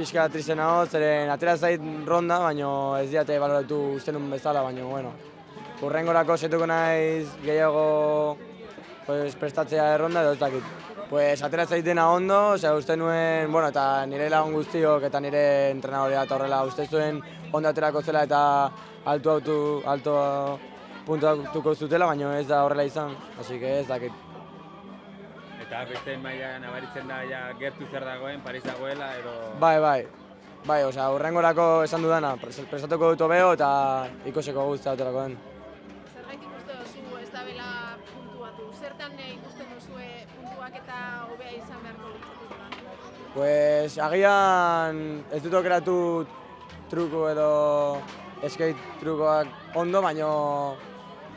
pixka triste nago, zeren atera zait ronda, baina ez diate baloratu uste nun bezala, baina, bueno. Urrengorako setuko naiz gehiago pues, prestatzea erronda edo ez dakit. Pues atera zaitena ondo, uste nuen, bueno, eta nire lagun guztiok eta nire entrenadorea eta horrela uste zuen ondo aterako zela eta alto puntuatuko zutela, baina ez da horrela izan, así que ez dakit. Eta beste maila nabaritzen da ja gertu zer dagoen, Paris dagoela edo... Bai, osea, urrengorako esan dudana, prestatuko dut hobeo eta ikoseko guztia aterakoen. Zergatik uste duzu ez dabela puntuatu? Zertan ikusten duzue puntuak eta hobea izan beharko litzateke? Pues agian ez dut aukeratu truko edo skate trukoak ondo, baina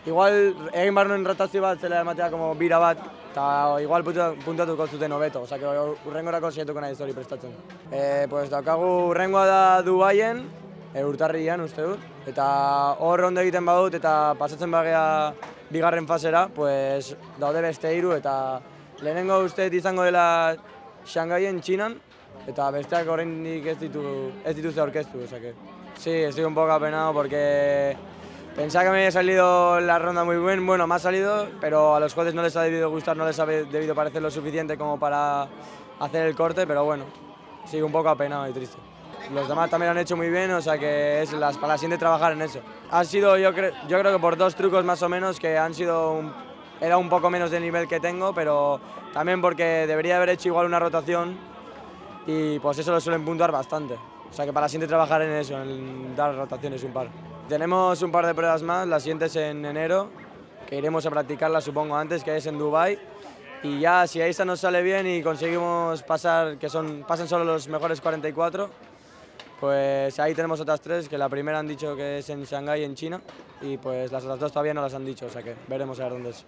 igual egin behar nuen rotazio bat zela ematea como bira bat, eta igual puntuatuko zuten hobeto, osea, urrengorako saiatuko nahi hori prestatzen. Pues daukagu urrengoa da Dubaien, urtarrilean uste dut, eta hor ondo egiten badut eta pasatzen bagea bigarren fasera, pues daude beste 3 eta lehenengo uste izango dela Shanghaien, Txinan, eta besteak oraindik ez dituzte aurkeztu, o sea que sí, estoy un poco apenado porque pensaba que me había salido la ronda muy bien, bueno, me ha salido, pero a los jueces no les ha debido gustar, no les ha debido parecer lo suficiente como para hacer el corte, pero bueno, sigo un poco apenado y triste. Los demás también lo han hecho muy bien, o sea que es para la siguiente trabajar en eso. Ha sido, yo creo que por 2 trucos más o menos que han sido, era un poco menos del nivel que tengo, pero también porque debería haber hecho igual una rotación y pues eso lo suelen puntuar bastante. O sea que para la siguiente trabajar en eso, en dar rotaciones un par. Tenemos un par de pruebas más, las siguientes en enero, que iremos a practicarlas supongo antes, que es en Dubái. Y ya si esa nos sale bien y conseguimos pasar, pasen solo los mejores 44, pues ahí tenemos otras 3, que la primera han dicho que es en Shanghái, en China, y pues las otras 2 todavía no las han dicho, o sea que veremos a ver dónde es.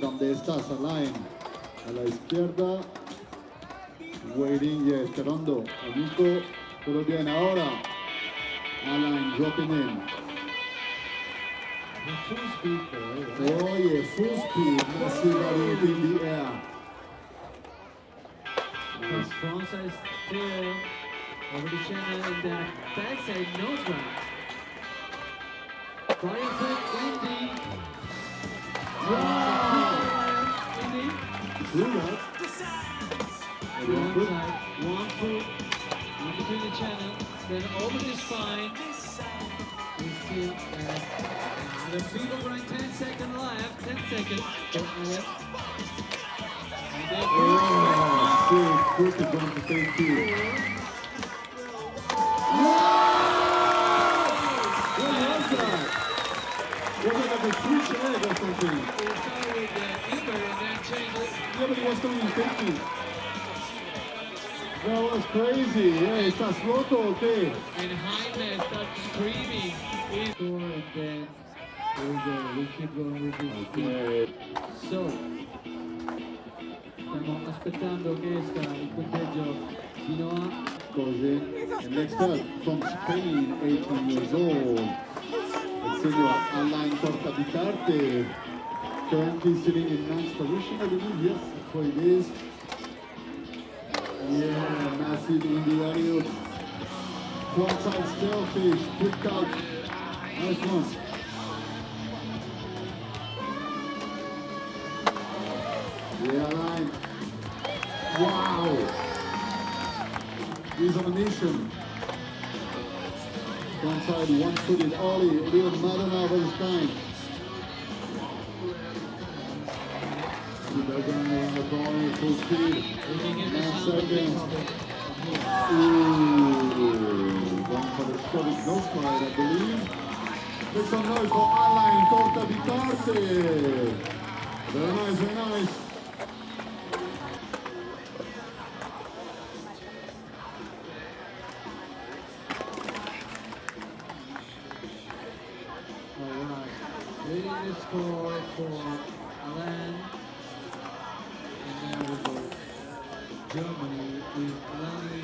Donde estás, Alain, a la izquierda, waiting y esperando a Nico, todo bien ahora, Alain dropping in. Full speed though, Oh yeah, full speed, massive variant in the air. His frontside tail over the channel and that backside nose grab. Flying flip in the... Wow! In the... Blue light. One side, 1 foot in between the channel, then over the spine. We still the feet over in 10-second left, 10 seconds. Left. And then Oh, quick is going to take 2. What was that? Was it like a switch leg or something? we started with the Iber and then changed it. Yeah, but it was coming 50. That was crazy. Yeah, ¿estás roto o qué? And Jaime starts screaming. Score and then here we go. We keep going with this. Okay. So, stiamo aspettando che esca il punteggio di Noah. Così. And next up, from Spain, 18 years old. El señor Alain Corta di Carte. Currently sitting in 9th position, I believe. Yes, that's what it is. Yeah, massive individual. Frontside stalefish, picked out. Nice one. Yeah, Alain. Wow. He's on a mission. Frontside one-footed ollie, a little Madonna of his kind. They're going around the corner, full speed. 9 seconds. Ooh, for the Scottish Ghost Ride, I believe. Make some noise for Alain Corta di Carte. Very nice, very nice. Alright, reading the score for Alain. And there we go. Germany is landing